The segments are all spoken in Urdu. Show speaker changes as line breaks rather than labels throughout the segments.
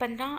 15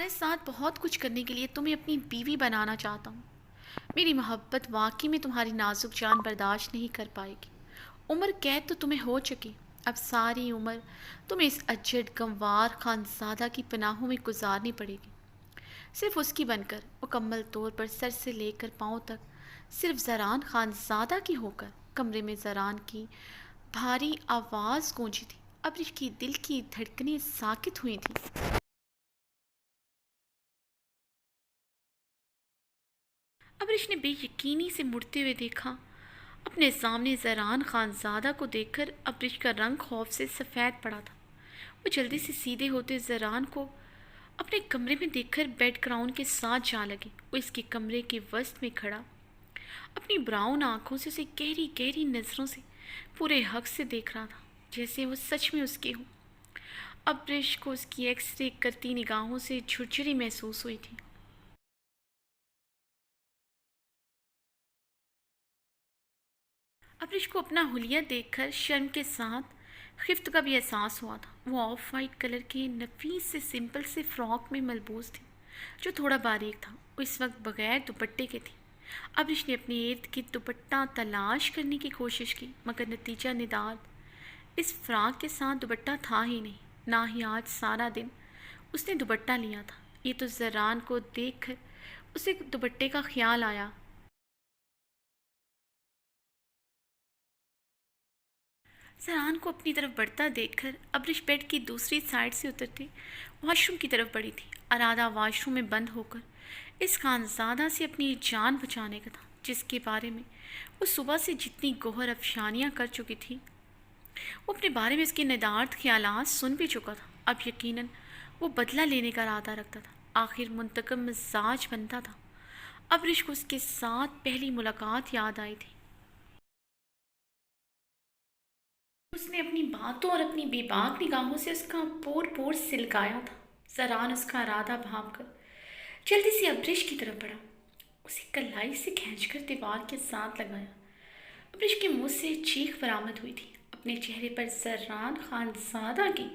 تمہارے ساتھ بہت کچھ کرنے کے لیے تمہیں اپنی بیوی بنانا چاہتا ہوں۔ میری محبت واقعی میں تمہاری نازک جان برداشت نہیں کر پائے گی۔ عمر قید تو تمہیں ہو چکی، اب ساری عمر تمہیں اس اجڑ گنوار خانزادہ کی پناہوں میں گزارنی پڑے گی، صرف اس کی بن کر، مکمل طور پر سر سے لے کر پاؤں تک صرف زران خانزادہ کی ہو کر۔ کمرے میں زران کی بھاری آواز گونجی تھی، ابرش کی دل کی دھڑکنیں ساکت ہوئی تھیں۔ ابرش نے بے یقینی سے مڑتے ہوئے دیکھا۔ اپنے سامنے زران خانزادہ کو دیکھ کر ابرش کا رنگ خوف سے سفید پڑا تھا۔ وہ جلدی سے سیدھے ہوتے زران کو اپنے کمرے میں دیکھ کر بیڈ گراؤنڈ کے ساتھ جا لگے۔ وہ اس کے کمرے کے وسط میں کھڑا اپنی براؤن آنکھوں سے اسے گہری گہری نظروں سے پورے حق سے دیکھ رہا تھا، جیسے وہ سچ میں اس کی ہو۔ ابرش کو اس کی ایکس رے کرتی نگاہوں سے جھرجھری محسوس ہوئی تھی۔ ابرش کو اپنا حلیہ دیکھ کر شرم کے ساتھ خفت کا بھی احساس ہوا تھا۔ وہ آف وائٹ کلر کے نفیس سے سمپل سے فراک میں ملبوس تھی، جو تھوڑا باریک تھا۔ وہ اس وقت بغیر دوپٹے کے تھی۔ ابرش نے اپنے ارد گرد دوپٹہ تلاش کرنے کی کوشش کی، مگر نتیجہ ندار اس فراک کے ساتھ دوپٹہ تھا ہی نہیں، نہ ہی آج سارا دن اس نے دوپٹہ لیا تھا۔ یہ تو زران کو دیکھ کر اسے دوپٹے کا خیال آیا۔ زران کو اپنی طرف بڑھتا دیکھ کر ابرش بیڈ کی دوسری سائڈ سے اترتے واش روم کی طرف بڑھی تھی۔ ارادہ واش روم میں بند ہو کر اس خانزادہ سے اپنی جان بچانے کا تھا، جس کے بارے میں وہ صبح سے جتنی گوہر افشانیاں کر چکی تھی۔ وہ اپنے بارے میں اس کے ندارت خیالات سن بھی چکا تھا۔ اب یقیناً وہ بدلہ لینے کا ارادہ رکھتا تھا، آخر منتقم مزاج بنتا تھا۔ ابرش کو اس کے ساتھ پہلی ملاقات یاد آئی تھی۔ اس نے اپنی باتوں اور اپنی بے باک نگاہوں سے اس کا پور پور سلگایا تھا۔ زران اس کا ارادہ بھانپ کر جلدی سے ابرش کی طرف بڑھا، اسے کلائی سے کھینچ کر دیوار کے ساتھ لگایا۔ ابرش کے منہ سے چیخ برآمد ہوئی تھی۔ اپنے چہرے پر زران خانزادہ کی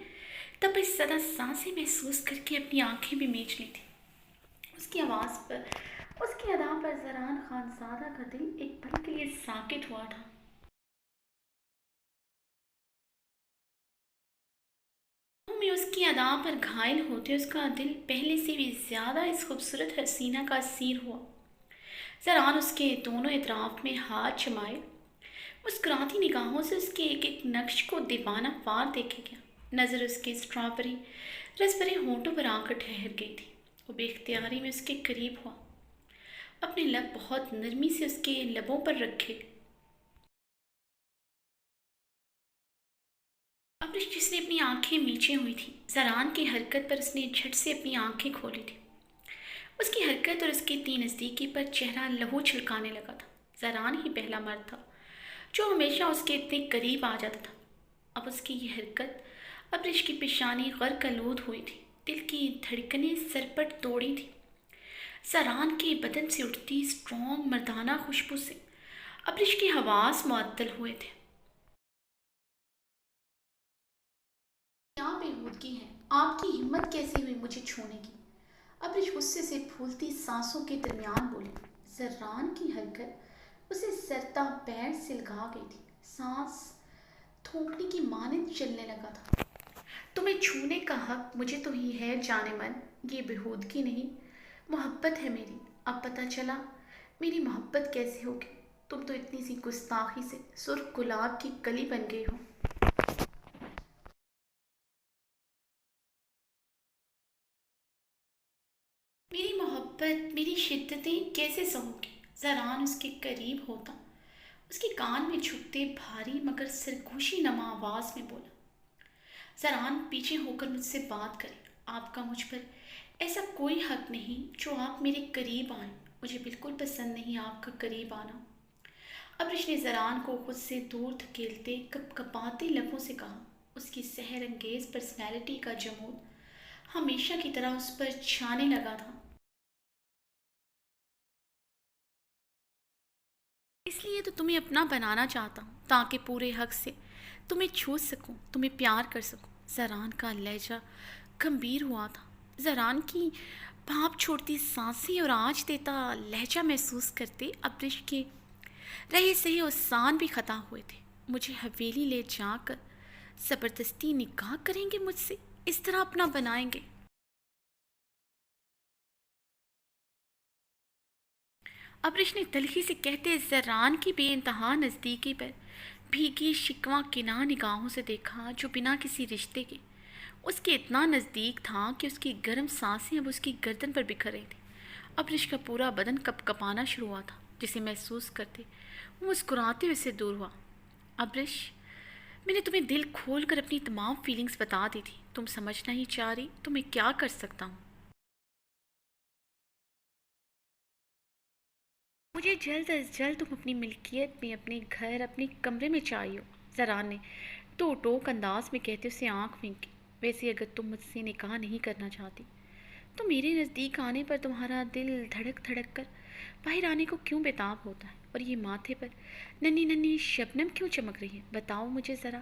تپش زدہ سانسیں محسوس کر کے اپنی آنکھیں بھی میچ لی تھی۔ اس کی آواز پر، اس کی ادا پر زران خانزادہ کا دل ایک پل کے لیے ساکت ہوا تھا۔ میں اس کی ادا پر گھائل ہوتے اس کا دل پہلے سے بھی زیادہ اس خوبصورت حسینہ کا اسیر ہوا۔ زران اس کے دونوں اطراف میں ہاتھ جمائے مسکراتی نگاہوں سے اس کے ایک ایک نقش کو دیوانہ وار دیکھے گیا۔ نظر اس کے اسٹرابری رس بھرے ہونٹوں پر آ کر ٹھہر گئی تھی۔ وہ بے اختیاری میں اس کے قریب ہوا، اپنے لب بہت نرمی سے اس کے لبوں پر رکھے۔ ابرش جس نے اپنی آنکھیں میچے ہوئی تھیں، زران کی حرکت پر اس نے جھٹ سے اپنی آنکھیں کھولی تھی۔ اس کی حرکت اور اس کی نزدیکی پر چہرہ لہو چھلکانے لگا تھا۔ زران ہی پہلا مرد تھا جو ہمیشہ اس کے اتنے قریب آ جاتا تھا۔ اب اس کی یہ حرکت ابرش کی پیشانی غرق آلود ہوئی تھی، دل کی دھڑکنیں سرپٹ توڑی تھی۔ زران کے بدن سے اٹھتی اسٹرانگ مردانہ خوشبو سے ابرش کے حواس معطل ہوئے تھے۔ کیا بےہودگی ہے، آپ کی ہمت کیسے ہوئی مجھے چھونے کی؟ ابرش غصے سے پھولتی سانسوں کے درمیان بولی۔ زران کی حرکت اسے سرتا پیر سلگا گئی تھی، سانس تھوکنے کی مانند چلنے لگا تھا۔ تمہیں چھونے کا حق مجھے تو ہی ہے جانے من، یہ بےہودگی نہیں، محبت ہے میری۔ اب پتہ چلا میری محبت کیسے ہوگی، تم تو اتنی سی گستاخی سے سرخ گلاب کی کلی بن گئی ہو۔ میری محبت، میری شدتیں کیسے سہوں گی؟ زران اس کے قریب ہوتا اس کے کان میں جھکتے بھاری مگر سرگوشی نما آواز میں بولا، زران پیچھے ہو کر مجھ سے بات کریں، آپ کا مجھ پر ایسا کوئی حق نہیں جو آپ میرے قریب آئیں، مجھے بالکل پسند نہیں آپ کا قریب آنا۔ ابرش نے زران کو خود سے دور دھکیلتے کپ کپاتے لبوں سے کہا۔ اس کی سحر انگیز پرسنالٹی کا جمود ہمیشہ کی طرح اس پر چھانے لگا تھا۔ اس لیے تو تمہیں اپنا بنانا چاہتا ہوں، تاکہ پورے حق سے تمہیں چھو سکوں، تمہیں پیار کر سکوں۔ زران کا لہجہ گمبھیر ہوا تھا، زران کی بھاپ چھوڑتی سانسیں اور آنچ دیتا لہجہ محسوس کرتے ابرش کے رہے سہے اور سان بھی خطا ہوئے تھے۔ مجھے حویلی لے جا کر زبردستی نکاح کریں گے مجھ سے، اس طرح اپنا بنائیں گے؟ ابرش نے تلخی سے کہتے زران کی بے انتہا نزدیکی پر بھیگی شکواں کناہ نگاہوں سے دیکھا، جو بنا کسی رشتے کے اس کے اتنا نزدیک تھا کہ اس کی گرم سانسیں اب اس کی گردن پر بکھر رہی تھی۔ ابرش کا پورا بدن کپ کپانا شروع ہوا تھا، جسے محسوس کرتے وہ مسکراتے ہوئے سے دور ہوا۔ ابرش، میں نے تمہیں دل کھول کر اپنی تمام فیلنگز بتا دی تھی، تم سمجھنا ہی چاہ رہی تو میں کیا کر سکتا ہوں؟ مجھے جلد از جلد تم اپنی ملکیت میں، اپنے گھر، اپنے کمرے میں چاہیے ہو، زران نے تو ٹوک انداز میں کہتے اسے آنکھ پھینکی۔ ویسے اگر تم مجھ سے نکاح نہیں کرنا چاہتی تو میرے نزدیک آنے پر تمہارا دل دھڑک دھڑک کر باہر آنے کو کیوں بےتاب ہوتا ہے، اور یہ ماتھے پر ننھی ننھی شبنم کیوں چمک رہی ہے؟ بتاؤ مجھے ذرا،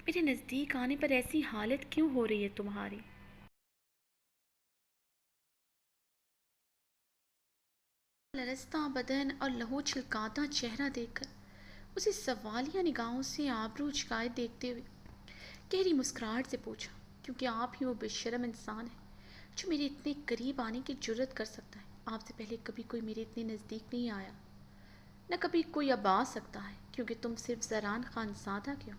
میرے نزدیک آنے پر ایسی حالت کیوں ہو رہی ہے تمہاری؟ لرزتا بدن اور لہو چھلکاتا چہرہ دیکھ کر اسے سوالیہ نگاہوں سے آبرو جھکائے دیکھتے ہوئے گہری مسکراہٹ سے پوچھا، کیونکہ آپ ہی وہ بے شرم انسان ہے جو میرے اتنے قریب آنے کی جرت کر سکتا ہے۔ آپ سے پہلے کبھی کوئی میرے اتنے نزدیک نہیں آیا، نہ کبھی کوئی اب آ سکتا ہے، کیونکہ تم صرف زران خان زادہ کے ہو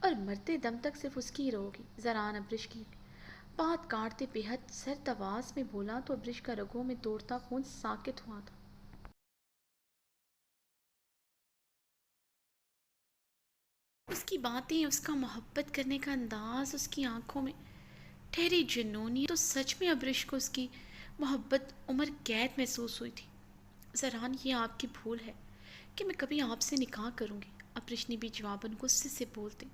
اور مرتے دم تک صرف اس کی ہی رہو گی۔ زران ابرش کی بات کاٹتے بے حد سرد آواز میں بولا تو ابرش کا رگوں میں دوڑتا خون ساکت ہوا تھا۔ اس کی باتیں، اس کا محبت کرنے کا انداز، اس کی آنکھوں میں ٹھہری جنونی، تو سچ میں ابرش کو اس کی محبت عمر قید محسوس ہوئی تھی۔ زران، یہ آپ کی بھول ہے کہ میں کبھی آپ سے نکاح کروں گی، ابرش نے بھی جواباً غصے سے بولتے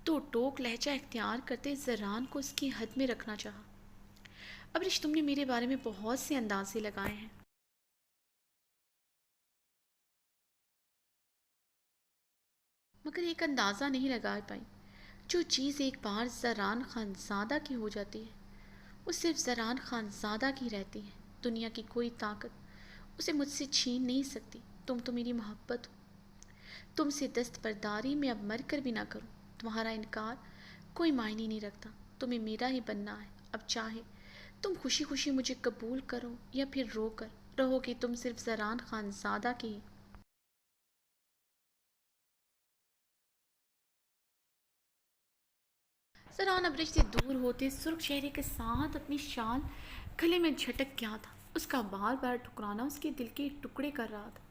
تو ٹوک لہجہ اختیار کرتے زران کو اس کی حد میں رکھنا چاہا۔ ابرش، تم نے میرے بارے میں بہت سے اندازے لگائے ہیں، مگر ایک اندازہ نہیں لگا پائی۔ جو چیز ایک بار زران خانزادہ کی ہو جاتی ہے وہ صرف زران خانزادہ کی رہتی ہے، دنیا کی کوئی طاقت اسے مجھ سے چھین نہیں سکتی۔ تم تو میری محبت ہو، تم سے دست برداری میں اب مر کر بھی نہ کروں، تمہارا انکار کوئی معنی نہیں رکھتا، تمہیں میرا ہی بننا ہے۔ اب چاہے تم خوشی خوشی مجھے قبول کرو یا پھر رو کر رہو کہ تم صرف زران خانزادہ کی ہی۔ زران ابرش سے دور ہوتے سرخ چہرے کے ساتھ اپنی شال گلے میں جھٹک گیا تھا، اس کا بار بار ٹھکرانا اس کے دل کے ٹکڑے کر رہا تھا۔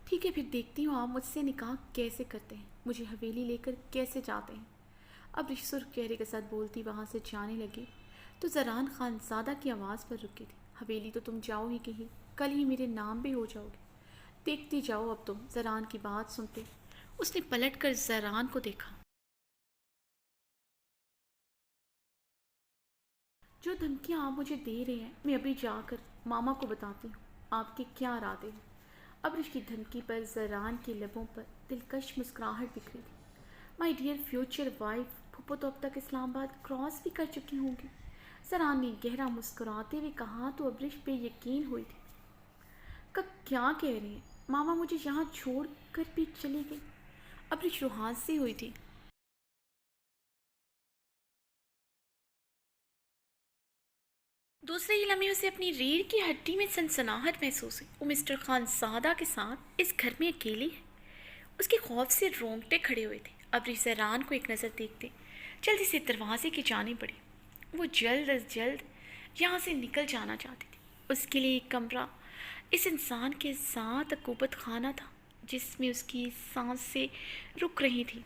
ٹھیک ہے، پھر دیکھتی ہوں آپ مجھ سے نکاح کیسے کرتے ہیں، مجھے حویلی لے کر کیسے جاتے ہیں۔ ابرش سرخ چہرے کے ساتھ بولتی وہاں سے جانے لگی تو زران خانزادہ کی آواز پر رکی تھی۔ حویلی تو تم جاؤ ہی کہیں، کل ہی میرے نام بھی ہو جاؤ گے، دیکھتی جاؤ اب تم۔ زران کی بات سنتے اس نے پلٹ کر زران کو دیکھا۔ جو دھمکیاں آپ مجھے دے رہے ہیں میں ابھی جا کر ماما کو بتاتی ہوں آپ کے کیا ارادے ہیں۔ ابرش کی دھمکی پر زران کے لبوں پر دلکش مسکراہٹ بکھری تھی۔ مائی ڈیئر فیوچر وائف، پھپھو تو اب تک اسلام آباد کراس بھی کر چکی ہوں گی، زران نے گہرا مسکراتے ہوئے کہا تو ابرش بے یقین ہوئی تھی۔ کیا کہہ رہی ہیں؟ ماما مجھے یہاں چھوڑ کر بھی چلی گئی؟ ابرش روحان سی ہوئی تھی۔ دوسرے ہی لمحے اسے اپنی ریڑھ کی ہڈی میں سنسناہٹ محسوس ہوئی۔ وہ مسٹر خان زادہ کے ساتھ اس گھر میں اکیلی ہے؟ اس کے خوف سے رونگٹے کھڑے ہوئے تھے۔ ابرش زران کو ایک نظر دیکھتے جلدی سے دروازے کی جانب بڑھی۔ وہ جلد از جلد یہاں سے نکل جانا چاہتی تھی۔ اس کے لیے ایک کمرہ اس انسان کے ساتھ عقوبت خانہ تھا جس میں اس کی سانسیں رک رہی تھیں۔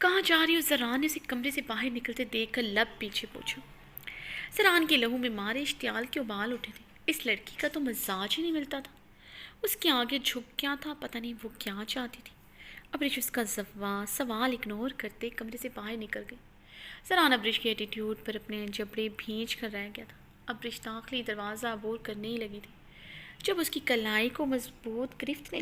کہاں جا رہی ہو؟ زران نے اسے کمرے سے باہر نکلتے دیکھ کر لب پیچھے پوچھا۔ زران کے لہو میں مارے اشتعال کے ابال اٹھے تھے۔ اس لڑکی کا تو مزاج ہی نہیں ملتا تھا، اس کے آگے جھک کیا تھا، پتہ نہیں وہ کیا چاہتی تھی۔ ابرش اس کا سوال اگنور کرتے کمرے سے باہر نکل گئی۔ زران ابرش کے ایٹیٹیوڈ پر اپنے جبڑے بھینچ کر رہ گیا تھا۔ ابرش داخلی دروازہ عبور کرنے ہی لگی تھی جب اس کی کلائی کو مضبوط گرفت نے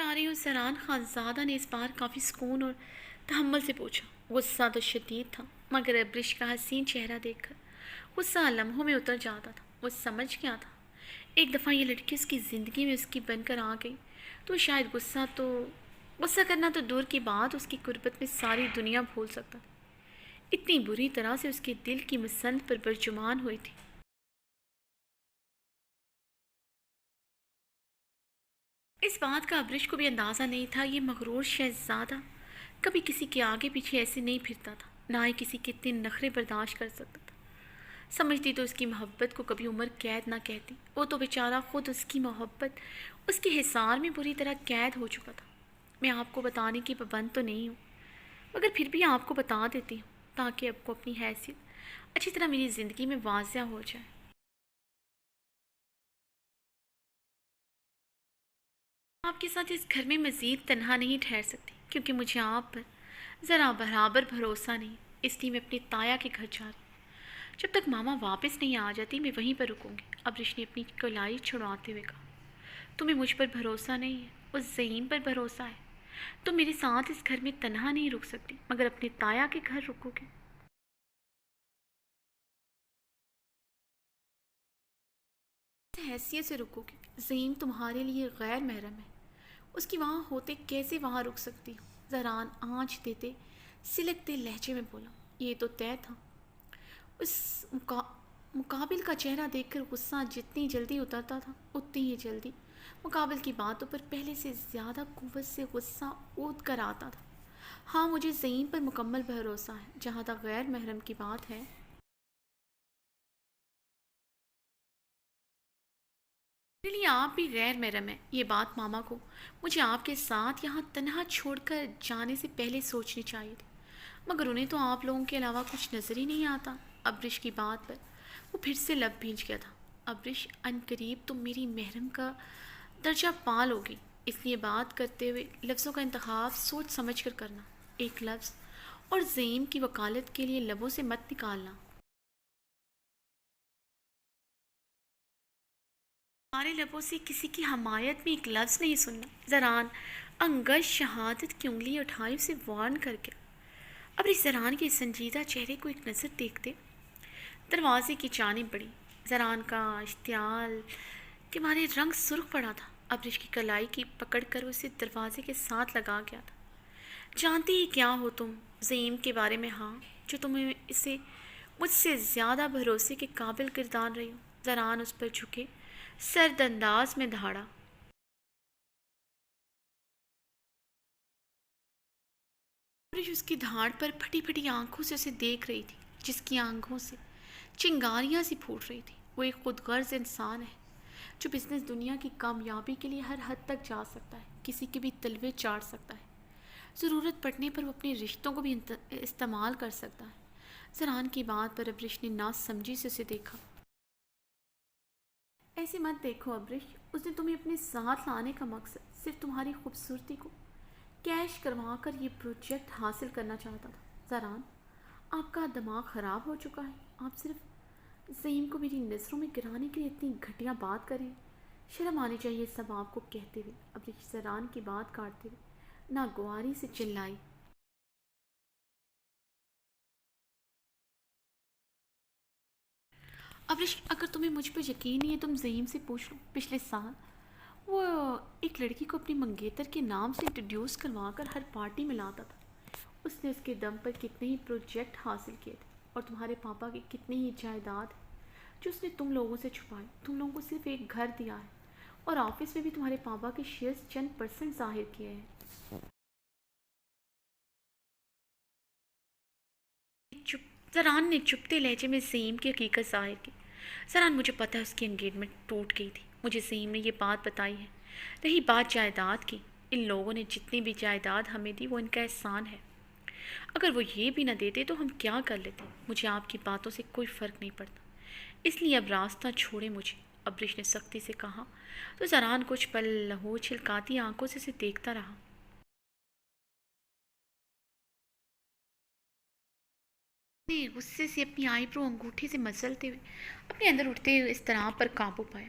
آ رہی ہوں زران خانزادہ نے اس بار کافی سکون اور تحمل سے پوچھا۔ غصہ تو شدید تھا مگر ابرش کا حسین چہرہ دیکھ کر غصہ لمحوں میں اتر جاتا تھا۔ وہ سمجھ گیا تھا ایک دفعہ یہ لڑکی اس کی زندگی میں اس کی بن کر آ گئی تو شاید غصہ کرنا تو دور کی بات، اس کی قربت میں ساری دنیا بھول سکتا تھا۔ اتنی بری طرح سے اس کے دل کی مسند پر برجمان ہوئی تھی۔ اس بات کا ابرش کو بھی اندازہ نہیں تھا، یہ مغرور شہزادہ کبھی کسی کے آگے پیچھے ایسے نہیں پھرتا تھا، نہ ہی کسی کے اتنے نخرے برداشت کر سکتا تھا۔ سمجھتی تو اس کی محبت کو کبھی عمر قید نہ کہتی، وہ تو بیچارہ خود اس کی محبت اس کے حصار میں بری طرح قید ہو چکا تھا۔ میں آپ کو بتانے کی پابند تو نہیں ہوں، مگر پھر بھی آپ کو بتا دیتی ہوں تاکہ آپ کو اپنی حیثیت اچھی طرح میری زندگی میں واضح ہو جائے۔ آپ کے ساتھ اس گھر میں مزید تنہا نہیں ٹھہر سکتی کیونکہ مجھے آپ پر ذرا برابر بھروسہ نہیں، اس لیے میں اپنی تایا کے گھر جا رہی ہوں۔ جب تک ماما واپس نہیں آ جاتی میں وہیں پر رکوں گی۔ ابرش نے اپنی کلائی چھڑواتے ہوئے کہا۔ تمہیں مجھ پر بھروسہ نہیں ہے، اس زعیم پر بھروسہ ہے۔ تم میرے ساتھ اس گھر میں تنہا نہیں رک سکتی مگر اپنے تایا کے گھر رکو گے۔ حیثیت سے رکو گے، زعیم تمہارے لیے غیر محرم ہے، اس کی وہاں ہوتے کیسے وہاں رک سکتی ہوں؟ زران آنچ دیتے سلکتے لہجے میں بولا۔ یہ تو طے تھا۔ اس مقابل کا چہرہ دیکھ کر غصہ جتنی جلدی اترتا تھا اتنی ہی جلدی مقابل کی باتوں پر پہلے سے زیادہ قوت سے غصہ اود کر آتا تھا۔ ہاں مجھے زعیم پر مکمل بھروسہ ہے، جہاں تک غیر محرم کی بات ہے میرے لیے آپ بھی غیر محرم ہیں۔ یہ بات ماما کو مجھے آپ کے ساتھ یہاں تنہا چھوڑ کر جانے سے پہلے سوچنی چاہیے تھی، مگر انہیں تو آپ لوگوں کے علاوہ کچھ نظر ہی نہیں آتا۔ ابرش کی بات پر وہ پھر سے لب بھیج گیا تھا۔ ابرش ان قریب تم میری محرم کا درجہ پا لوگی، اس لیے بات کرتے ہوئے لفظوں کا انتخاب سوچ سمجھ کر کرنا، ایک لفظ اور زعیم کی وکالت کے لیے لبوں سے مت نکالنا۔ ہمارے لبوں سے کسی کی حمایت میں ایک لفظ نہیں سننا۔ زران انگش شہادت کی انگلی اٹھائی اسے وارن کر گیا۔ اب اس زران کے سنجیدہ چہرے کو ایک نظر دیکھتے دروازے کی جانب بڑھی۔ زران کا اشتعال کے مارے رنگ سرخ پڑا تھا۔ ابرش کی کلائی کی پکڑ کر اسے دروازے کے ساتھ لگا گیا تھا۔ جانتی ہی کیا ہو تم زعیم کے بارے میں؟ ہاں جو تمہیں اسے مجھ سے زیادہ بھروسے کے قابل گردان رہی ہو۔ زران اس پر جھکے سرد انداز میں دھاڑا۔ ابرش اس کی دھاڑ پر پھٹی پھٹی آنکھوں سے اسے دیکھ رہی تھی، جس کی آنکھوں سے چنگاریاں سی پھوٹ رہی تھی۔ وہ ایک خود غرض انسان ہے جو بزنس دنیا کی کامیابی کے لیے ہر حد تک جا سکتا ہے، کسی کے بھی تلوے چاٹ سکتا ہے، ضرورت پڑنے پر وہ اپنے رشتوں کو بھی استعمال کر سکتا ہے۔ زران کی بات پر ابرش نے نا سمجھی سے اسے دیکھا۔ ایسے مت دیکھو ابرش، اس نے تمہیں اپنے ساتھ لانے کا مقصد صرف تمہاری خوبصورتی کو کیش کروا کر یہ پروجیکٹ حاصل کرنا چاہتا تھا۔ زران آپ کا دماغ خراب ہو چکا ہے، آپ صرف زعیم کو میری نظروں میں گرانے کے لیے اتنی گھٹیا بات کریں، شرم آنی چاہیے سب آپ کو کہتے ہوئے۔ ابرش زران کی بات کاٹتے ہوئے ناگواری سے چلائی۔ ابرش اگر تمہیں مجھ پہ یقین نہیں ہے تم زعیم سے پوچھ لو، پچھلے سال وہ ایک لڑکی کو اپنی منگیتر کے نام سے انٹروڈیوس کروا کر ہر پارٹی میں لاتا تھا۔ اس نے اس کے دم پر کتنے ہی پروجیکٹ حاصل کیے تھے اور تمہارے پاپا کی کتنی ہی جائیداد ہے جو اس نے تم لوگوں سے چھپائی۔ تم لوگوں کو صرف ایک گھر دیا ہے اور آفس میں بھی تمہارے پاپا کے شیئرز چند % ظاہر کیے ہیں۔ زران نے چپتے لہجے میں زعیم کی حقیقت ظاہر کی۔ زران مجھے پتہ ہے اس کی انگیجمنٹ ٹوٹ گئی تھی، مجھے زعیم نے یہ بات بتائی ہے۔ رہی بات جائیداد کی، ان لوگوں نے جتنی بھی جائیداد ہمیں دی وہ ان کا احسان ہے، اگر وہ یہ بھی نہ دیتے تو ہم کیا کر لیتے؟ مجھے آپ کی باتوں سے کوئی فرق نہیں پڑتا، اس لیے اب راستہ چھوڑے مجھے، ابرش نے سختی سے کہا۔ تو زران کچھ پل لہو چھلکاتی آنکھوں سے اسے دیکھتا رہا۔ نے غصے سے اپنی آئی برو انگوٹھی سے مچلتے ہوئے اپنے اندر اٹھتے ہوئے اس طرح پر قابو پایا۔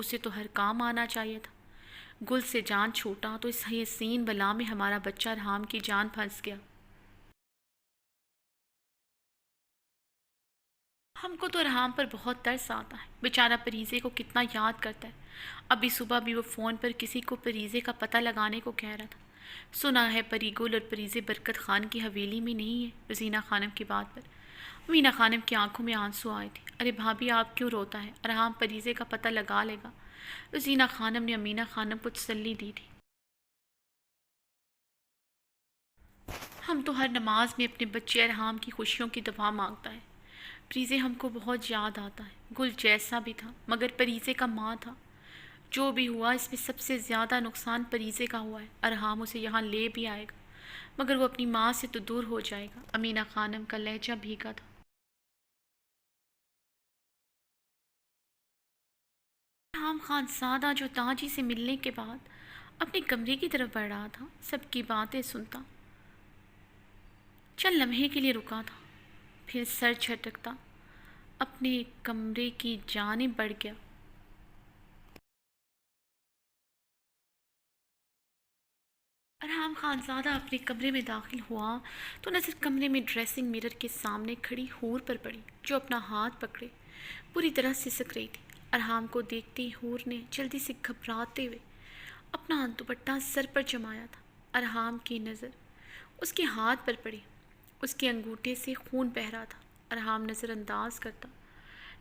اسے تو ہر کام آنا چاہیے تھا۔ گل سے جان چھوٹا تو اس حسین بلا میں ہمارا بچہ ارحام کی جان پھنس گیا۔ ہم کو تو ارحام پر بہت ترس آتا ہے، بیچارہ پریزے کو کتنا یاد کرتا ہے۔ ابھی صبح بھی وہ فون پر کسی کو پریزے کا پتہ لگانے کو کہہ رہا تھا۔ سنا ہے پری گل اور پریزے برکت خان کی حویلی میں نہیں ہے۔ رزینہ خانم کی بات پر امینہ خانم کی آنکھوں میں آنسو آئے تھے۔ ارے بھابھی آپ کیوں روتا ہے؟ ارحام پریزے کا پتہ لگا لے گا۔ رزینہ خانم نے امینہ خانم کو تسلی دی تھی۔ ہم تو ہر نماز میں اپنے بچے ارحام کی خوشیوں کی دعا مانگتا ہے۔ پریزے ہم کو بہت یاد آتا ہے۔ گل جیسا بھی تھا مگر پریزے کا ماں تھا۔ جو بھی ہوا اس میں سب سے زیادہ نقصان پریزے کا ہوا ہے۔ ارحام اسے یہاں لے بھی آئے گا مگر وہ اپنی ماں سے تو دور ہو جائے گا۔ امینہ خانم کا لہجہ بھیگا تھا۔ ارحام خان زادہ جو تاجی سے ملنے کے بعد اپنے کمرے کی طرف بڑھ رہا تھا، سب کی باتیں سنتا چند لمحے کے لیے رکا تھا، پھر سر جھٹکتا اپنے کمرے کی جانب بڑھ گیا۔ ارحام خان زادہ اپنے کمرے میں داخل ہوا تو نظر کمرے میں ڈریسنگ میرر کے سامنے کھڑی حور پر پڑی، جو اپنا ہاتھ پکڑے پوری طرح سسک رہی تھی۔ ارحام کو دیکھتے ہی حور نے جلدی سے گھبراتے ہوئے اپنا دوپٹہ سر پر جمایا تھا۔ ارحام کی نظر اس کے ہاتھ پر پڑی، اس کے انگوٹھے سے خون بہہ رہا تھا۔ ارحام نظر انداز کرتا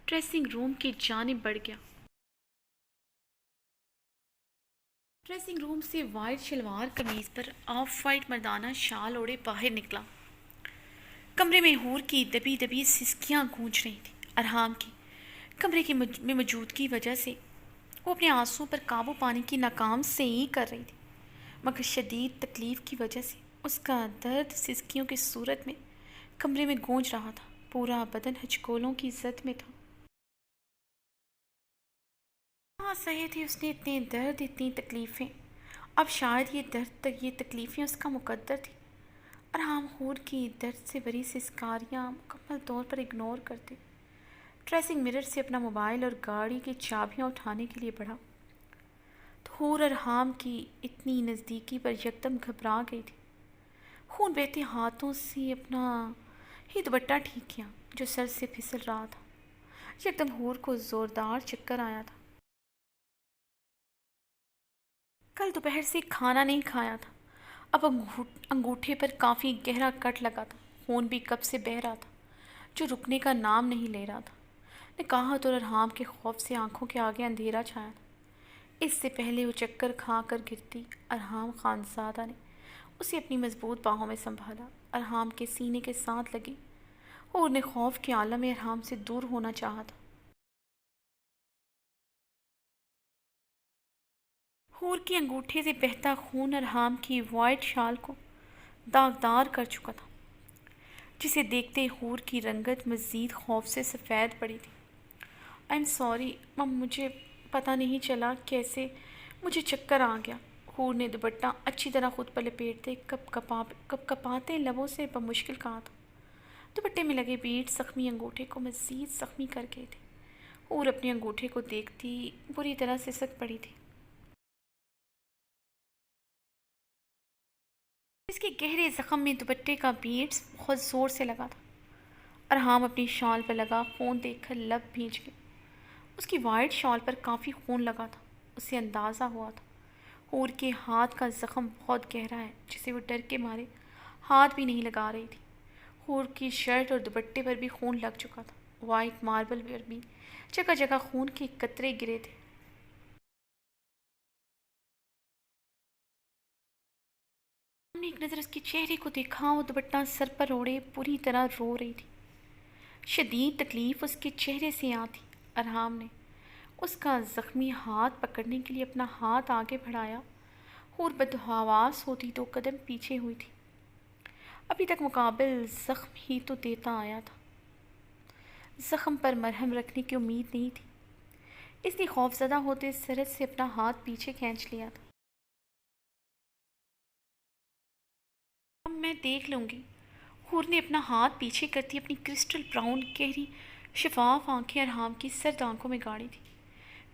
ڈریسنگ روم کی جانب بڑھ گیا۔ ڈریسنگ روم سے وائٹ شلوار قمیض پر آف وائٹ مردانہ شال اوڑے باہر نکلا۔ کمرے میں حور کی دبی دبی سسکیاں گونج رہی تھیں۔ ارحام کی کمرے کی میں موجودگی وجہ سے وہ اپنے آنسوؤں پر قابو پانے کی ناکام سعی کر رہی تھی، مگر شدید تکلیف کی وجہ سے اس کا درد سسکیوں کی صورت میں کمرے میں گونج رہا تھا۔ پورا بدن ہچکولوں کی زد میں تھا۔ کہاں سہے تھے اس نے اتنے درد، اتنی تکلیفیں؟ اب شاید یہ تکلیفیں اس کا مقدر تھی۔ ارحام حور کی درد سے بھری سسکاریاں مکمل طور پر اگنور کرتے ڈریسنگ مرر سے اپنا موبائل اور گاڑی کی چابیاں اٹھانے کے لیے بڑھا تو حور ارحام کی اتنی نزدیکی پر یکدم گھبرا گئی تھی۔ خون بہتے ہاتھوں سے اپنا ہی دوپٹہ ٹھیک کیا جو سر سے پھسل رہا تھا۔ یکدم حور کو زوردار چکر آیا تھا۔ کل دوپہر سے کھانا نہیں کھایا تھا، اب انگوٹھے پر کافی گہرا کٹ لگا تھا۔ خون بھی کب سے بہہ رہا تھا جو رکنے کا نام نہیں لے رہا تھا۔ نکاحت اور ارحام کے خوف سے آنکھوں کے آگے اندھیرا چھایا تھا۔ اس سے پہلے وہ چکر کھا کر گرتی، ارحام خانزادہ نے اسے اپنی مضبوط باہوں میں سنبھالا، ارحام کے سینے کے ساتھ لگی۔ حور نے خوف کے عالم میں ارحام سے دور ہونا چاہا تھا۔ حور کے انگوٹھے سے بہتا خون ارحام کی وائٹ شال کو داغدار کر چکا تھا، جسے دیکھتے حور کی رنگت مزید خوف سے سفید پڑی تھی۔ آئی ایم سوری مم، مجھے پتہ نہیں چلا کیسے مجھے چکر آ گیا۔ حور نے دوپٹہ اچھی طرح خود پر لپیٹتے کپ کپاتے لبوں سے بمشکل کہا تھا۔ دوپٹے میں لگے بیٹ زخمی انگوٹھے کو مزید زخمی کر گئے تھے۔ حور اپنے انگوٹھے کو دیکھتی بری طرح سسک پڑی تھی۔ اس کے گہرے زخم میں دوپٹے کا بیٹس بہت زور سے لگا تھا۔ ارحام اپنی شال پر لگا خون دیکھ کر لب بھیج گئے۔ اس کی وائٹ شال پر کافی خون لگا تھا۔ اسے اندازہ ہوا تھا حور کے ہاتھ کا زخم بہت گہرا ہے، جسے وہ ڈر کے مارے ہاتھ بھی نہیں لگا رہی تھی۔ حور کی شرٹ اور دوپٹے پر بھی خون لگ چکا تھا۔ وائٹ ماربل پر بھی جگہ جگہ خون کے قطرے گرے تھے۔ ہم نے ایک نظر اس کے چہرے کو دیکھا، وہ دوپٹہ سر پر اوڑے پوری طرح رو رہی تھی۔ شدید تکلیف اس کے چہرے سے آتی۔ ارحام نے اس کا زخمی ہاتھ پکڑنے کے لیے اپنا ہاتھ آگے بڑھایا۔ حور بدحواس ہوتی 2 قدم پیچھے ہوئی تھی۔ ابھی تک مقابل زخم ہی تو دیتا آیا تھا، زخم پر مرہم رکھنے کی امید نہیں تھی۔ اس نے خوفزدہ ہوتے سرد سے اپنا ہاتھ پیچھے کھینچ لیا تھا۔ اب میں دیکھ لوں گی۔ حور نے اپنا ہاتھ پیچھے کرتی اپنی کرسٹل براؤن گہری شفاف آنکھیں ارحام کی سرد آنکھوں میں گاڑی تھی،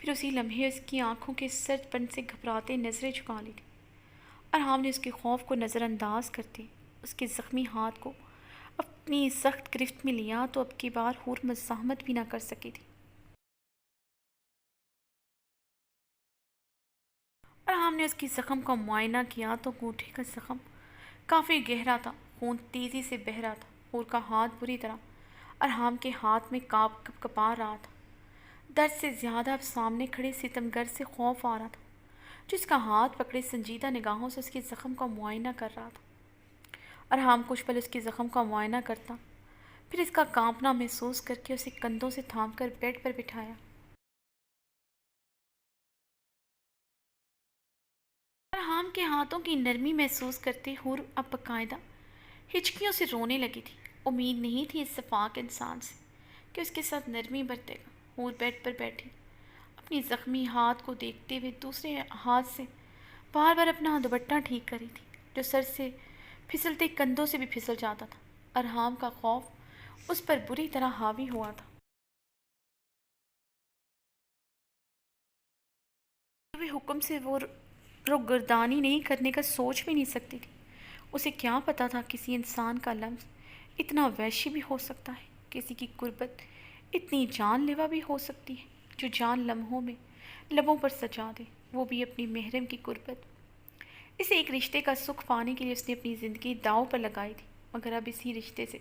پھر اسی لمحے اس کی آنکھوں کے سرد پن سے گھبراتے نظریں جھکا لی تھی۔ ارحام نے اس کے خوف کو نظر انداز کرتے اس کے زخمی ہاتھ کو اپنی سخت گرفت میں لیا تو اب کی بار حور مزاحمت بھی نہ کر سکی تھی۔ ارحام نے اس کی زخم کا معائنہ کیا تو انگوٹھے کا زخم کافی گہرا تھا، خون تیزی سے بہہ رہا تھا۔ حور کا ہاتھ بری طرح ارحام کے ہاتھ میں کاپ کپا رہا تھا۔ درد سے زیادہ اب سامنے کھڑے ستمگر سے خوف آ رہا تھا، جس کا ہاتھ پکڑے سنجیدہ نگاہوں سے اس کے زخم کا معائنہ کر رہا تھا۔ ارحام کچھ پل اس کے زخم کا معائنہ کرتا، پھر اس کا کانپنا محسوس کر کے اسے کندھوں سے تھام کر بیڈ پر بٹھایا۔ ارحام کے ہاتھوں کی نرمی محسوس کرتے حور اب باقاعدہ ہچکیوں سے رونے لگی تھی۔ امید نہیں تھی اس شفاق انسان سے کہ اس کے ساتھ نرمی برتے گا۔ حور بیڈ پر بیٹھی اپنی زخمی ہاتھ کو دیکھتے ہوئے دوسرے ہاتھ سے بار بار اپنا دوپٹہ ٹھیک کری تھی، جو سر سے پھسلتے کندھوں سے بھی پھسل جاتا تھا۔ ارحام کا خوف اس پر بری طرح حاوی ہوا تھا۔ حکم سے وہ روگردانی نہیں کرنے کا سوچ بھی نہیں سکتی تھی۔ اسے کیا پتا تھا کسی انسان کا لفظ اتنا وحشی بھی ہو سکتا ہے، کسی کی قربت اتنی جان لیوا بھی ہو سکتی ہے، جو جان لمحوں میں لبوں پر سجا دے، وہ بھی اپنی محرم کی قربت۔ اسے ایک رشتے کا سکھ پانے کے لیے اس نے اپنی زندگی داؤ پر لگائی تھی، مگر اب اسی رشتے سے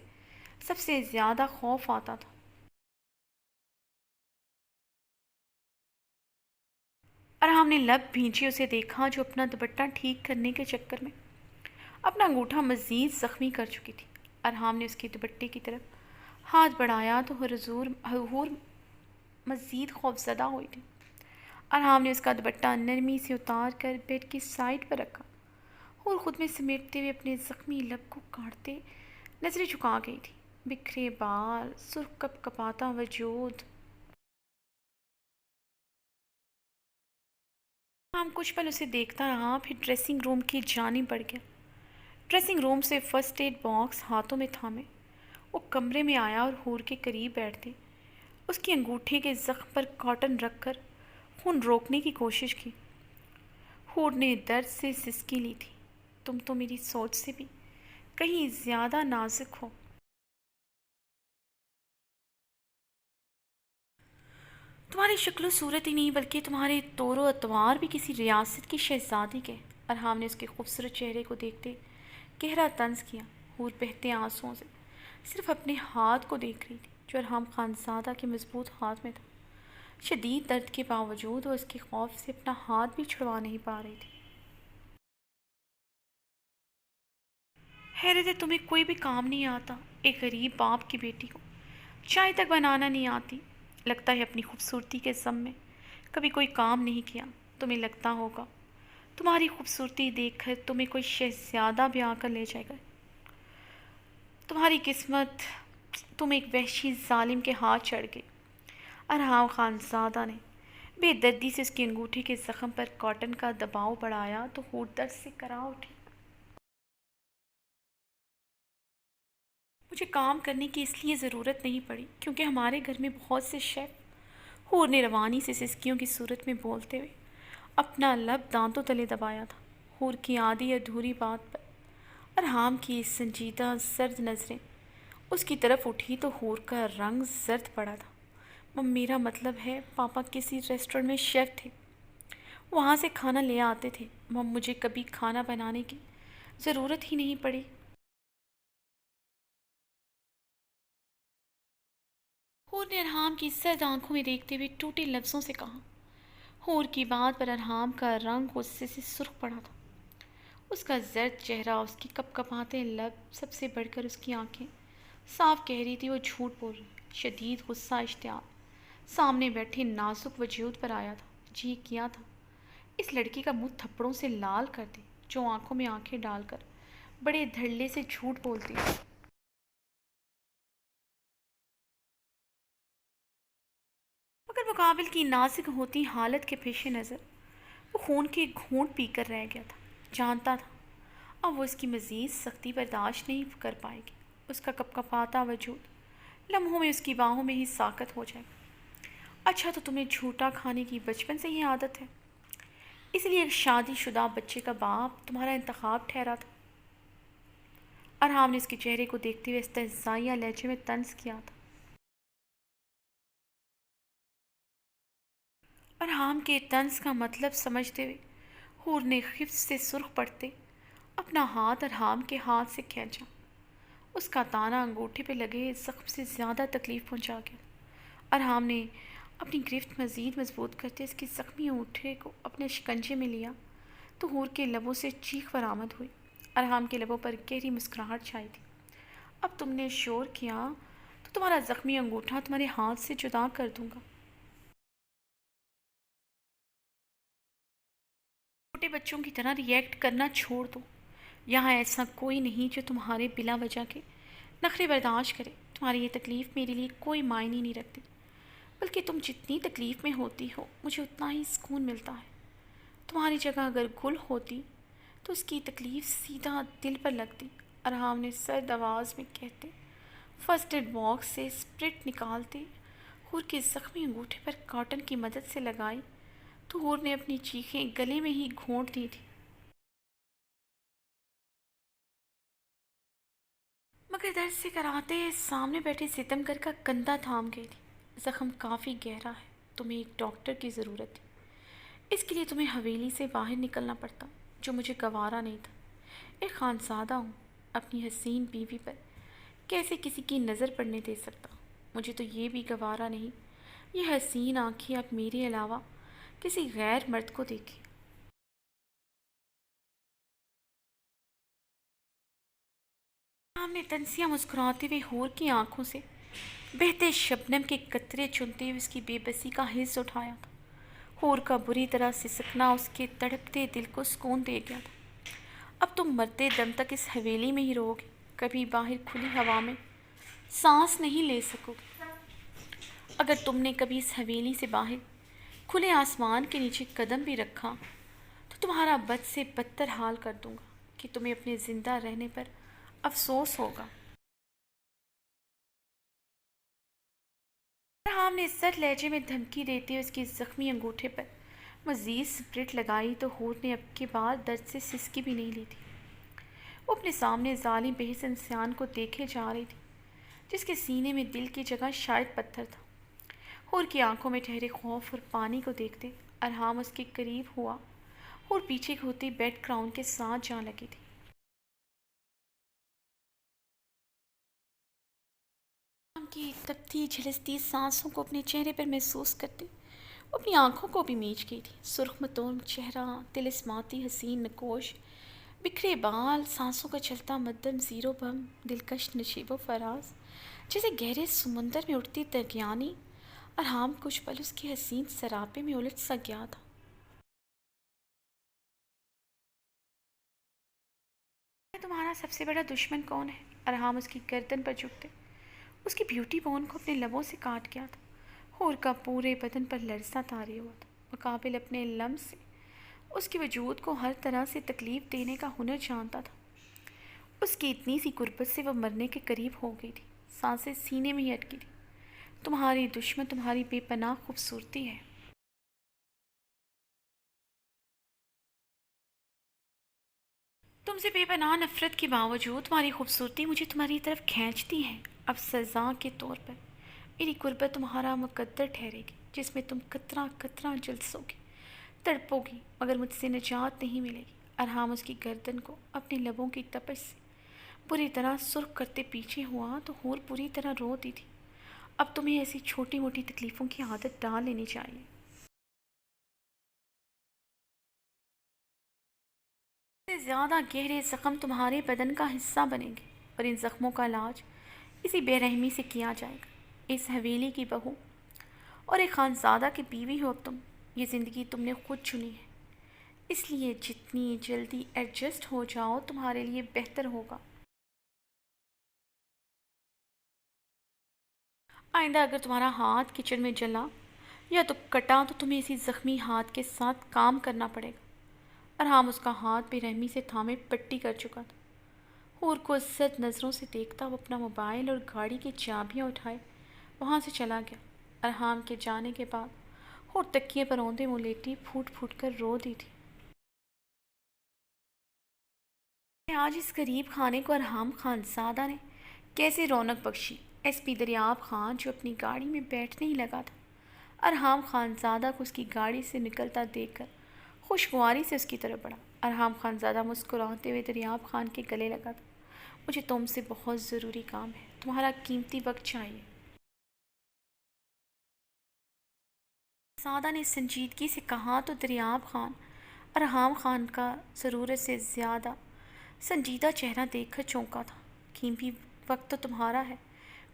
سب سے زیادہ خوف آتا تھا۔ ارحام نے لب بھینچے اسے دیکھا جو اپنا دوپٹہ ٹھیک کرنے کے چکر میں اپنا انگوٹھا مزید زخمی کر چکی تھی۔ ارحام نے اس کے دوپٹے کی طرف ہاتھ بڑھایا تو حور مزید خوفزدہ ہوئی تھی۔ ارحام نے اس کا دوپٹہ نرمی سے اتار کر بیڈ کی سائڈ پر رکھا۔ حور خود میں سمیٹتے ہوئے اپنے زخمی لب کو کاٹتے نظریں جھکا گئی تھی۔ بکھرے بال، سرخ کپ کپاتا وجود۔ ارحام کچھ پل اسے دیکھتا رہا، پھر ڈریسنگ روم کی جانب بڑھ گیا۔ ڈریسنگ روم سے فرسٹ ایڈ باکس ہاتھوں میں تھامے وہ کمرے میں آیا اور حور کے قریب بیٹھتے اس کی انگوٹھے کے زخم پر کاٹن رکھ کر خون روکنے کی کوشش کی۔ حور نے درد سے سسکی لی تھی۔ تم تو میری سوچ سے بھی کہیں زیادہ نازک ہو۔ تمہاری شکل و صورت ہی نہیں بلکہ تمہارے طور و اطوار بھی کسی ریاست کی شہزادی کے۔ ارحام نے اس کے خوبصورت چہرے کو دیکھتے گہرا طنز کیا۔ حور بہتے آنسوؤں سے صرف اپنے ہاتھ کو دیکھ رہی تھی، جو ارحام خانزادہ کے مضبوط ہاتھ میں تھا۔ شدید درد کے باوجود وہ اس کے خوف سے اپنا ہاتھ بھی چھڑوا نہیں پا رہی تھی۔ حیرت ہے تمہیں کوئی بھی کام نہیں آتا، ایک غریب باپ کی بیٹی کو چائے تک بنانا نہیں آتی۔ لگتا ہے اپنی خوبصورتی کے ذم میں کبھی کوئی کام نہیں کیا۔ تمہیں لگتا ہوگا تمہاری خوبصورتی دیکھ کر تمہیں کوئی شہزادہ بھی آ کر لے جائے گا۔ تمہاری قسمت تم ایک وحشی ظالم کے ہاتھ چڑھ گئی۔ ارحام خانزادہ نے بے دردی سے اس کی انگوٹھی کے زخم پر کاٹن کا دباؤ بڑھایا تو حور درد سے کرا اٹھی۔ مجھے کام کرنے کی اس لیے ضرورت نہیں پڑی کیونکہ ہمارے گھر میں بہت سے شیف، حور نے روانی سے سسکیوں کی صورت میں بولتے ہوئے اپنا لب دانتوں تلے دبایا تھا۔ حور کی آدھی ادھوری بات پر ارحام کی سنجیدہ سرد نظریں اس کی طرف اٹھی تو حور کا رنگ زرد پڑا تھا۔ میرا مطلب ہے پاپا کسی ریسٹورنٹ میں شیف تھے، وہاں سے کھانا لے آتے تھے۔ مجھے کبھی کھانا بنانے کی ضرورت ہی نہیں پڑی۔ حور نے ارحام کی سرد آنکھوں میں دیکھتے ہوئے ٹوٹے لفظوں سے کہا۔ حور کی بات پر ارحام کا رنگ غصے سے سرخ پڑا تھا۔ اس کا زرد چہرہ، اس کی کپ کپاتے لب، سب سے بڑھ کر اس کی آنکھیں صاف کہہ رہی تھی وہ جھوٹ بول رہی۔ شدید غصہ اشتعال سامنے بیٹھے نازک وجود پر آیا تھا۔ جی کیا تھا اس لڑکی کا منہ تھپڑوں سے لال کر دے جو آنکھوں میں آنکھیں ڈال کر بڑے دھڑلے سے جھوٹ بولتی ہے۔ مگر مقابل کی نازک ہوتی حالت کے پیش نظر وہ خون کے گھونٹ پی کر رہ گیا تھا۔ جانتا تھا اب وہ اس کی مزید سختی برداشت نہیں کر پائے گی۔ اس کا کپکپاتا وجود لمحوں میں اس کی باہوں میں ہی ساکت ہو جائے گا۔ اچھا تو تمہیں جھوٹا کھانے کی بچپن سے ہی عادت ہے، اس لیے ایک شادی شدہ بچے کا باپ تمہارا انتخاب ٹھہرا تھا؟ ارحام نے اس کے چہرے کو دیکھتے ہوئے استہزائیہ لہجے میں طنز کیا تھا۔ ارحام کے طنز کا مطلب سمجھتے ہوئے حور نے خفت سے سرخ پڑتے اپنا ہاتھ ارحام کے ہاتھ سے کھینچا۔ اس کا تانا انگوٹھے پہ لگے زخم سے زیادہ تکلیف پہنچا گیا۔ ارحام نے اپنی گرفت مزید مضبوط کرتے اس کی زخمی انگوٹھے کو اپنے شکنجے میں لیا تو حور کے لبوں سے چیخ برآمد ہوئی۔ ارحام کے لبوں پر گہری مسکراہٹ چھائی تھی۔ اب تم نے شور کیا تو تمہارا زخمی انگوٹھا تمہارے ہاتھ سے جدا کر دوں گا۔ چھوٹے بچوں کی طرح ری ایکٹ کرنا چھوڑ دو۔ یہاں ایسا کوئی نہیں جو تمہارے بلا وجہ کے نخرے برداشت کرے۔ تمہاری یہ تکلیف میرے لیے کوئی معنی نہیں رکھتی، بلکہ تم جتنی تکلیف میں ہوتی ہو مجھے اتنا ہی سکون ملتا ہے۔ تمہاری جگہ اگر گل ہوتی تو اس کی تکلیف سیدھا دل پر لگتی۔ ارحام نے سرد آواز میں کہتے فرسٹ ایڈ باکس سے اسپرٹ نکالتے حور کے زخمی انگوٹھے پر کاٹن کی مدد سے لگائی تو حور نے اپنی چیخیں گلے میں ہی گھونٹ دی تھی، مگر درد سے کراہتے سامنے بیٹھے ستمگر کا کندھا تھام گئی تھی۔ زخم کافی گہرا ہے، تمہیں ایک ڈاکٹر کی ضرورت ہے۔ اس کے لیے تمہیں حویلی سے باہر نکلنا پڑتا، جو مجھے گوارا نہیں تھا۔ ایک خانزادہ ہوں، اپنی حسین بیوی پر کیسے کسی کی نظر پڑنے دے سکتا؟ مجھے تو یہ بھی گوارا نہیں یہ حسین آنکھیں اب میرے علاوہ کسی غیر مرد کو دیکھیں۔ ہم نے تنسیہ مسکراتے ہوئے حور کی آنکھوں سے بہتے شبنم کے قطرے چنتے ہوئے اس کی بے بسی کا حص اٹھایا تھا۔ حور کا بری طرح سسکنا اس کے تڑپتے دل کو سکون دے گیا تھا۔ اب تم مرتے دم تک اس حویلی میں ہی رہو گے، کبھی باہر کھلی ہوا میں سانس نہیں لے سکو گے۔ اگر تم نے کبھی اس حویلی سے باہر کھلے آسمان کے نیچے قدم بھی رکھا تو تمہارا بد سے بدتر حال کر دوں گا کہ تمہیں اپنے زندہ رہنے پر افسوس ہوگا۔ ارحام نے سر لہجے میں دھمکی دیتے ہوئے اس کے زخمی انگوٹھے پر مزید اسپرٹ لگائی تو حور نے اب کے بعد درد سے سسکی بھی نہیں لی تھی۔ وہ اپنے سامنے ظالم بحث انسان کو دیکھے جا رہی تھی جس کے سینے میں دل کی جگہ شاید پتھر تھا۔ حور کی آنکھوں میں ٹھہرے خوف اور پانی کو دیکھتے ارحام اس کے قریب ہوا اور پیچھے ہوتی بیڈ گراؤنڈ کے ساتھ جا لگی تھی۔ ارحام کی تپتی جھلستی سانسوں کو اپنے چہرے پر محسوس کرتے وہ اپنی آنکھوں کو بھی میچ گئی تھی۔ سرخ متون چہرہ، طلسماتی حسین نکوش، بکھرے بال، سانسوں کا چلتا مدم زیرو بم، دلکش نشیب و فراز، جیسے گہرے سمندر میں اٹھتی درگیانی۔ ارحام کچھ پل اس کے حسین سراپے میں الجھ سا گیا تھا۔ تمہارا سب سے بڑا دشمن کون ہے؟ ارحام اس کی گردن پر جھکتے اس کی بیوٹی بون کو اپنے لبوں سے کاٹ گیا تھا۔ حور کا پورے بدن پر لرزہ طاری ہوا تھا۔ مقابل اپنے لمس سے اس کے وجود کو ہر طرح سے تکلیف دینے کا ہنر جانتا تھا۔ اس کی اتنی سی قربت سے وہ مرنے کے قریب ہو گئی تھی، سانسیں سینے میں ہی اٹکی تھی۔ تمہاری دشمن تمہاری بے پناہ خوبصورتی ہے۔ تم سے بے پناہ نفرت کے باوجود تمہاری خوبصورتی مجھے تمہاری طرف کھینچتی ہے۔ اب سزا کے طور پر میری قربت تمہارا مقدر ٹھہرے گی، جس میں تم قطرہ قطرہ جلسو گی، تڑپو گی، مگر مجھ سے نجات نہیں ملے گی۔ ارحام اس کی گردن کو اپنے لبوں کی تپش سے بری طرح سرخ کرتے پیچھے ہوا تو حور بری طرح رو دی تھی۔ اب تمہیں ایسی چھوٹی موٹی تکلیفوں کی عادت ڈال لینی چاہیے۔ اس سے زیادہ گہرے زخم تمہارے بدن کا حصہ بنیں گے اور ان زخموں کا علاج اسی بے رحمی سے کیا جائے گا۔ اس حویلی کی بہو اور ایک خانزادہ کی بیوی ہو اب تم۔ یہ زندگی تم نے خود چنی ہے، اس لیے جتنی جلدی ایڈجسٹ ہو جاؤ تمہارے لیے بہتر ہوگا۔ آئندہ اگر تمہارا ہاتھ کچن میں جلا یا تو کٹا تو تمہیں اسی زخمی ہاتھ کے ساتھ کام کرنا پڑے گا۔ ارحام اس کا ہاتھ بے رحمی سے تھامے پٹی کر چکا تھا۔ حور کو زد نظروں سے دیکھتا وہ اپنا موبائل اور گاڑی کی چابیاں اٹھائے وہاں سے چلا گیا۔ ارحام کے جانے کے بعد اور تکیے پر اوندے منہ لیٹی پھوٹ پھوٹ کر رو دی تھی۔ آج اس غریب خانے کو ارحام خان زادہ نے کیسے رونق بخشی۔ ایس پی دریاب خان جو اپنی گاڑی میں بیٹھنے ہی لگا تھا، ارحام خان زادہ کو اس کی گاڑی سے نکلتا دیکھ کر خوشگواری سے اس کی طرف بڑھا۔ ارحام خان زادہ مسکراتے ہوئے دریاب خان کے گلے لگا تھا۔ مجھے تم سے بہت ضروری کام ہے، تمہارا قیمتی وقت چاہیے۔ زادہ نے سنجیدگی سے کہا تو دریاب خان ارحام خان کا ضرورت سے زیادہ سنجیدہ چہرہ دیکھ کر چونکا تھا۔ قیمتی وقت تو تمہارا ہے،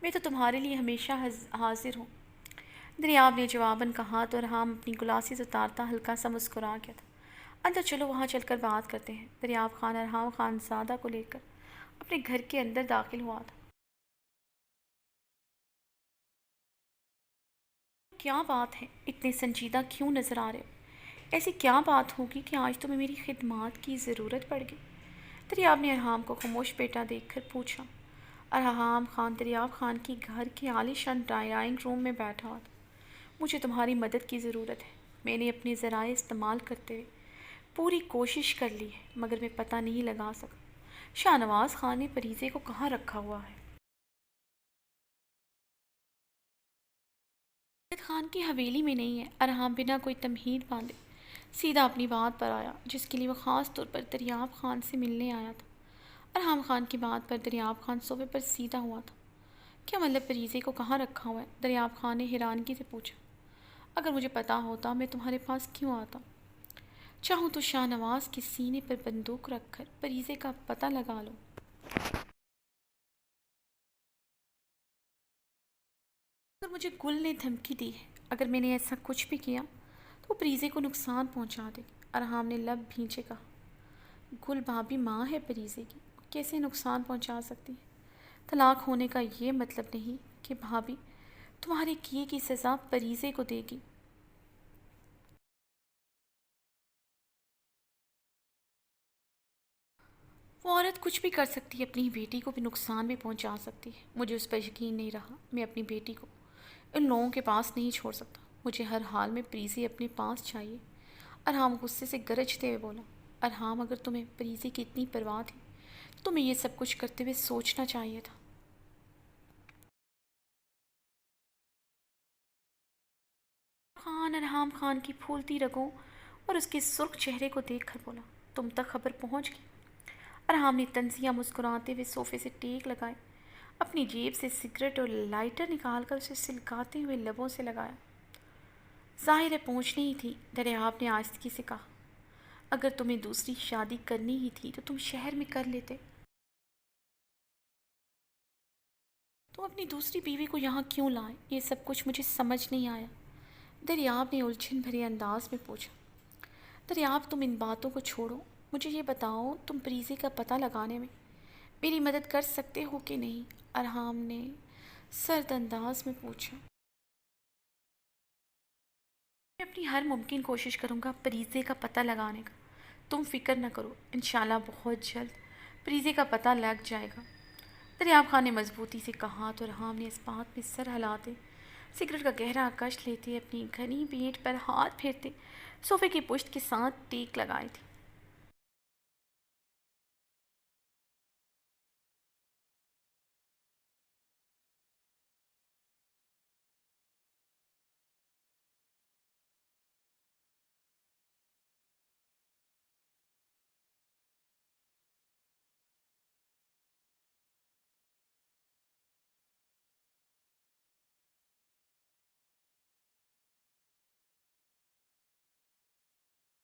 میں تو تمہارے لیے ہمیشہ حاضر ہوں، دریاب نے جواباً کہا تو ارحام اپنی گلاسز اتارتا ہلکا سا مسکرا گیا تھا۔ اندر چلو، وہاں چل کر بات کرتے ہیں۔ دریاب خان ارحام خان زادہ کو لے کر اپنے گھر کے اندر داخل ہوا تھا۔ کیا بات ہے، اتنے سنجیدہ کیوں نظر آ رہے ہو؟ ایسی کیا بات ہوگی کہ آج تمہیں میری خدمات کی ضرورت پڑ گئی؟ دریاب نے ارحام کو خاموش بیٹا دیکھ کر پوچھا۔ ارحام خان دریاب خان کی گھر کے عالیشان ڈرائنگ روم میں بیٹھا تھا۔ مجھے تمہاری مدد کی ضرورت ہے۔ میں نے اپنے ذرائع استعمال کرتے ہوئے پوری کوشش کر لی ہے، مگر میں پتہ نہیں لگا سکا شاہ نواز خان نے پریزے کو کہاں رکھا ہوا ہے۔ خان کی حویلی میں نہیں ہے۔ ارحام بنا کوئی تمہید باندھے سیدھا اپنی بات پر آیا، جس کے لیے وہ خاص طور پر دریاب خان سے ملنے آیا تھا۔ ارحام خان کی بات پر دریاب خان صوفے پر سیدھا ہوا تھا۔ کیا مطلب پریزے کو کہاں رکھا ہوا ہے؟ دریاب خان نے حیرانگی سے پوچھا۔ اگر مجھے پتا ہوتا میں تمہارے پاس کیوں آتا؟ چاہوں تو شاہ نواز کے سینے پر بندوق رکھ کر پریزے کا پتہ لگا لوں۔ اگر مجھے گل نے دھمکی دی ہے، اگر میں نے ایسا کچھ بھی کیا تو وہ پریزے کو نقصان پہنچا دے گی۔ ارحام نے لب بھینچے کہا۔ گل بھابھی ماں ہے پریزے کی، کیسے نقصان پہنچا سکتی ہے؟ طلاق ہونے کا یہ مطلب نہیں کہ بھابھی تمہارے کیے کی سزا پریزے کو دے گی۔ وہ عورت کچھ بھی کر سکتی ہے، اپنی بیٹی کو بھی نقصان بھی پہنچا سکتی ہے۔ مجھے اس پر یقین نہیں رہا۔ میں اپنی بیٹی کو ان لوگوں کے پاس نہیں چھوڑ سکتا۔ مجھے ہر حال میں پریزے اپنے پاس چاہیے۔ ارحام غصے سے گرجتے ہوئے بولا۔ ارحام، اگر تمہیں پریزے کی اتنی پرواہ تھی تو تمہیں یہ سب کچھ کرتے ہوئے سوچنا چاہیے تھا۔ ارحام خان کی پھولتی رگوں اور اس کے سرخ چہرے کو دیکھ کر بولا۔ تم تک خبر پہنچ گئی؟ ارحام نے طنزیہ مسکراتے ہوئے صوفے سے ٹیک لگائے، اپنی جیب سے سگریٹ اور لائٹر نکال کر اسے سلکاتے ہوئے لبوں سے لگایا۔ ظاہر ہے پہنچنی ہی تھی، دریاب نے آہستگی سے کہا۔ اگر تمہیں دوسری شادی کرنی ہی تھی تو تم شہر میں کر لیتے۔ تم اپنی دوسری بیوی کو یہاں کیوں لائے؟ یہ سب کچھ مجھے سمجھ نہیں آیا، دریاب نے الجھن بھرے انداز میں پوچھا۔ دریاب، تم ان باتوں کو چھوڑو، مجھے یہ بتاؤ تم پریزے کا پتہ لگانے میں میری مدد کر سکتے ہو کہ نہیں؟ ارحام نے سرد انداز میں پوچھا۔ میں اپنی ہر ممکن کوشش کروں گا پریزے کا پتہ لگانے کا، تم فکر نہ کرو، انشاءاللہ بہت جلد پریزے کا پتہ لگ جائے گا، دریاب خان نے مضبوطی سے کہا تو ارحام نے اس بات میں سر ہلاتے، سگریٹ کا گہرا کش لیتے، اپنی گھنی پیٹھ پر ہاتھ پھیرتے صوفے کی پشت کے ساتھ ٹیک لگائی تھی۔